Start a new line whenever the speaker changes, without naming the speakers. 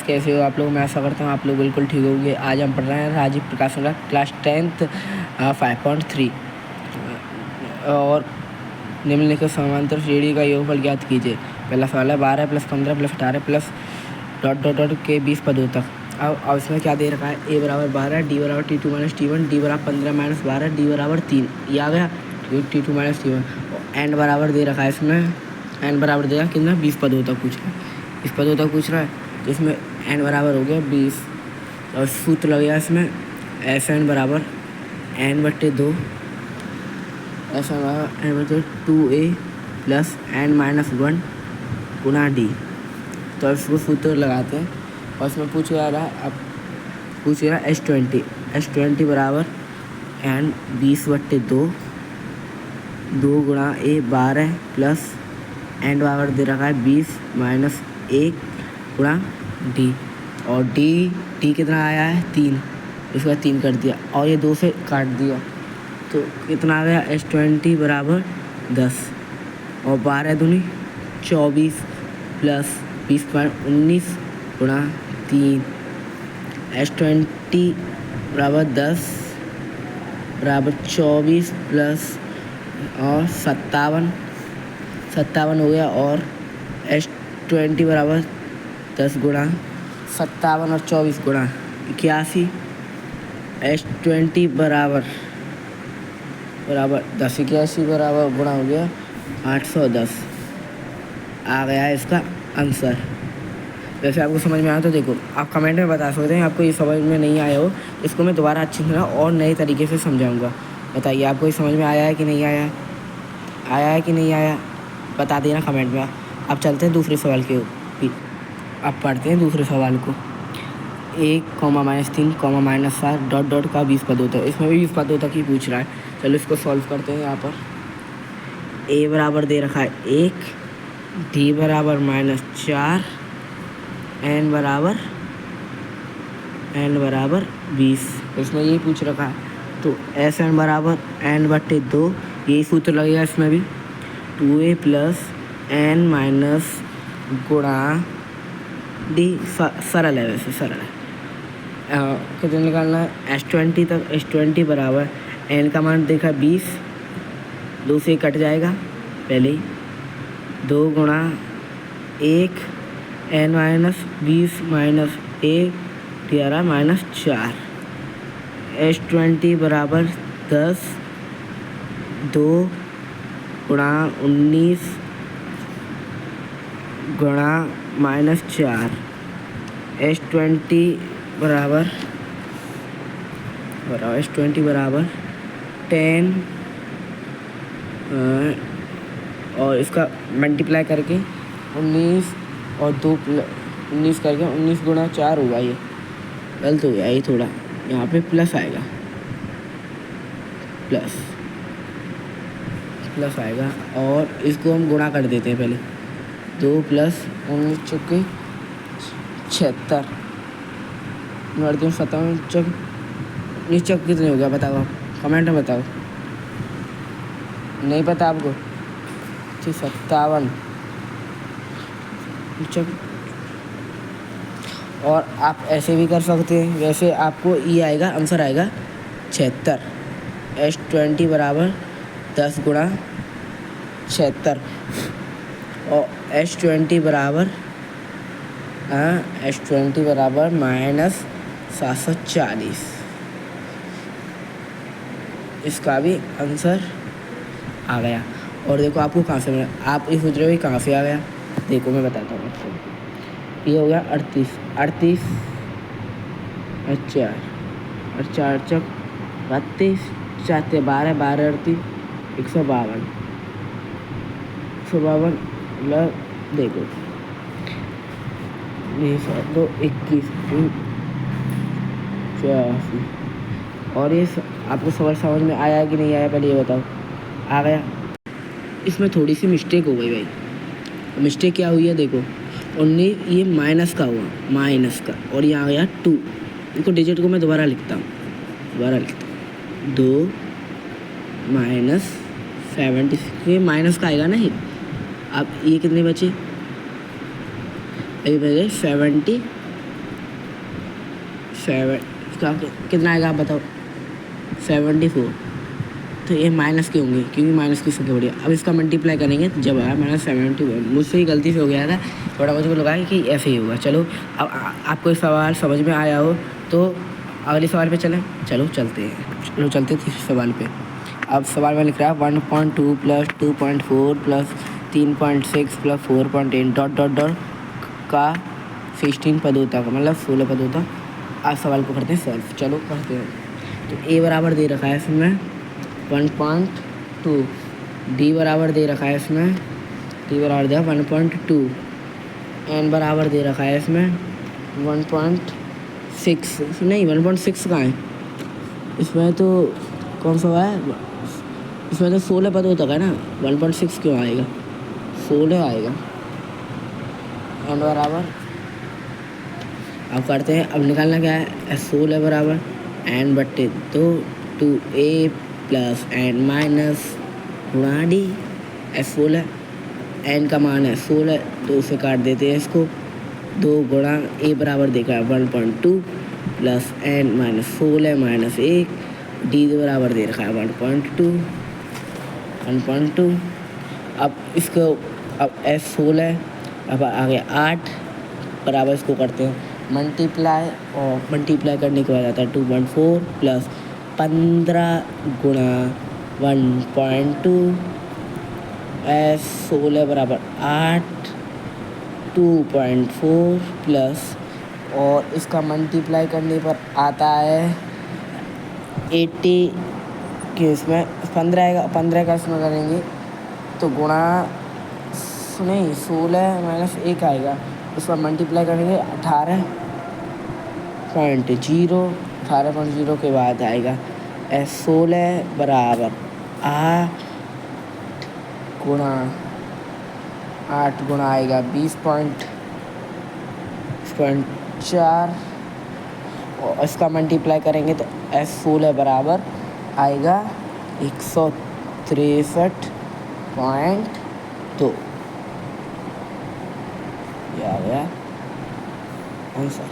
कैसे हो आप लोग? मैं आशा करता हूँ आप लोग बिल्कुल ठीक होंगे। आज हम पढ़ रहे हैं राजीव प्रकाश का क्लास 10th 5.3 और निम्नलिखित समांतर श्रेणी का योगफल ज्ञात कीजिए। पहला सवाल है 12 + 15 + 18 प्लस ... के 20 पदों तक। अब इसमें क्या दे रखा है? a = 12, d = t2 - t1, d = 15 - 12, d = 3। ये आ गया t2 - t1। n बराबर दे रखा है इसमें, n बराबर दे रहा है कितना? 20 पदों तक पूछ रहा है, 20 पदों तक पूछ रहा है। तो इसमें n बराबर हो गया 20 और सूत्र लगेगा इसमें Fn बराबर n/2 Fn बराबर n/2a + n-1 गुणा d। तो इसको सूत्र लगाते हैं और इसमें पूछ रहा है, अब पूछ रहा है S20 बराबर n 20/2 2 गुणा a 12 प्लस n बराबर दे रखा है 20 माइनस 1 गुणा d। और d कितना आया है? 3। इसका 3 कर दिया और ये 2 से काट दिया तो कितना आ गया? S20 बराबर 10 और 12 दूनी 24 प्लस 20.19 गुणा 3। S20 बराबर 10 बराबर 24 प्लस और 57 हो गया और S20 बराबर 10 गुणा 57 और 24 गुणा 81। S20 बराबर 10 81 बराबर गुणा हो गया 810। आ गया है इसका आंसर। वैसे आपको समझ में आया तो देखो आप कमेंट में बता सकते हैं आपको ये समझ में नहीं आया हो, इसको मैं दोबारा अच्छी तरह और नए तरीके से समझाऊंगा। बताइए आपको ये समझ में आया है कि नहीं आया? आया है कि नहीं आया? बता देना कमेंट में। अब चलते हैं दूसरे सवाल के ऊपर। अब पढ़ते हैं दूसरे सवाल को। 1, -3, -7 ... का 20 पदों तक। इसमें भी 20 पदों तक ही पूछ रहा है। चलो इसको सॉल्व करते हैं। यहाँ पर a बराबर दे रखा है 1, d बराबर -4, n बराबर 20। इसमें यही पूछ रखा है तो Sn बराबर n/2 यही सूत्र लगेगा इसमें भी 2a + n- गुणा d। सरल है, वैसे सरल है। कितने निकालना है? S20 तक। S20 बराबर n का मान देखा 20, 2 से कट जाएगा पहले ही, 2 गुणा 1 n-20 - 1 -4। S20 बराबर 10, 2 गुणा 19 गुणा -4। S20 बराबर 10 और इसका मल्टीप्लाई करके 19 और 2 19 करके 19 गुणा 4 होगा। ये गलत हो गया, ये थोड़ा यहाँ पे प्लस आएगा, प्लस आएगा और इसको हम गुणा कर देते हैं पहले। 2 + 19 चौके 76 19 चौक कितने हो गया? बताओ, कमेंट में बताओ। नहीं पता आपको? 57 और आप ऐसे भी कर सकते हैं। वैसे आपको ये आएगा, आंसर आएगा 76। S20 बराबर 10 गुणा 76 और S20 बराबर -740। इसका भी आंसर आ गया। और देखो आपको कहाँ से मिला, आप ये सोच रहे हो कहाँ से आ गया? देखो मैं बताता हूँ आपको। ये हो गया 38 अच्छा 4 चौक 32 4 12 12 38 152 देखो 2 21 84। और ये आपको सवाल समझ में आया कि नहीं आया? पहले ये बताओ। आ गया? इसमें थोड़ी सी मिस्टेक हो गई भाई। मिस्टेक क्या हुई है? देखो 19 ये माइनस का हुआ, माइनस का, और यहाँ आ गया 2। इनको डिजिट को मैं दोबारा लिखता हूँ 2 -76। ये माइनस का आएगा ना ये। अब ये कितने बचे? ये बचे 76 इसका कितना आएगा आप बताओ? 74। तो ये माइनस के होंगे क्योंकि माइनस की संख्या बड़ी है। अब इसका मल्टीप्लाई करेंगे तो जब आया -71। मुझसे ही गलती से हो गया था, थोड़ा मुझे लगा कि ऐसे ही होगा। चलो अब आपको सवाल समझ में आया हो तो अगले सवाल पे चलें। चलो चलते हैं, चलते तीसरे सवाल पे। अब सवाल में लिख रहा है 1.2 + 2.4 + 3.6 + 4.8 डॉट डॉट डॉट का 16 पदों तक, मतलब 16 पदों तक। आज सवाल को करते हैं सॉल्व। चलो करते हैं। तो ए बराबर दे रखा है इसमें 1.2, डी बराबर दे रखा है इसमें, डी बराबर दिया 1.2, एन बराबर दे रखा है इसमें 1.6, नहीं 1.6 कहाँ है इसमें? तो कौन सा है इसमें? तो 16 पदों तक है ना, 1.6 क्यों आएगा? 16 आएगा। एन बराबर, अब करते हैं। अब निकालना क्या है? 16 बराबर एन बट्टे 2a + एन माइनस गुणा डी। 16 एन का मान है 16, 2 से काट देते हैं इसको। 2 गुणा ए बराबर देखा है 1.2 + एन माइनस 16 माइनस 1, डी बराबर दे रखा है 1.2। अब इसको, अब 16, अब आ गया 8 बराबर, इसको करते हैं मल्टीप्लाई, और मल्टीप्लाई करने के बाद आता है 2.4 + 15 गुणा 1.2, 16 बराबर 8, 2.4 प्लस, और इसका मल्टीप्लाई करने पर आता है 80 के, इसमें 15 आएगा। 15 का इसमें करेंगे तो गुणा, नहीं 16 माइनस 1 आएगा, उसका मल्टीप्लाई करेंगे 18.0 के बाद आएगा 16 बराबर 8 गुणा आएगा 20.4, और इसका मल्टीप्लाई करेंगे तो 16 बराबर आएगा 163.2। ये आ गया आंसर।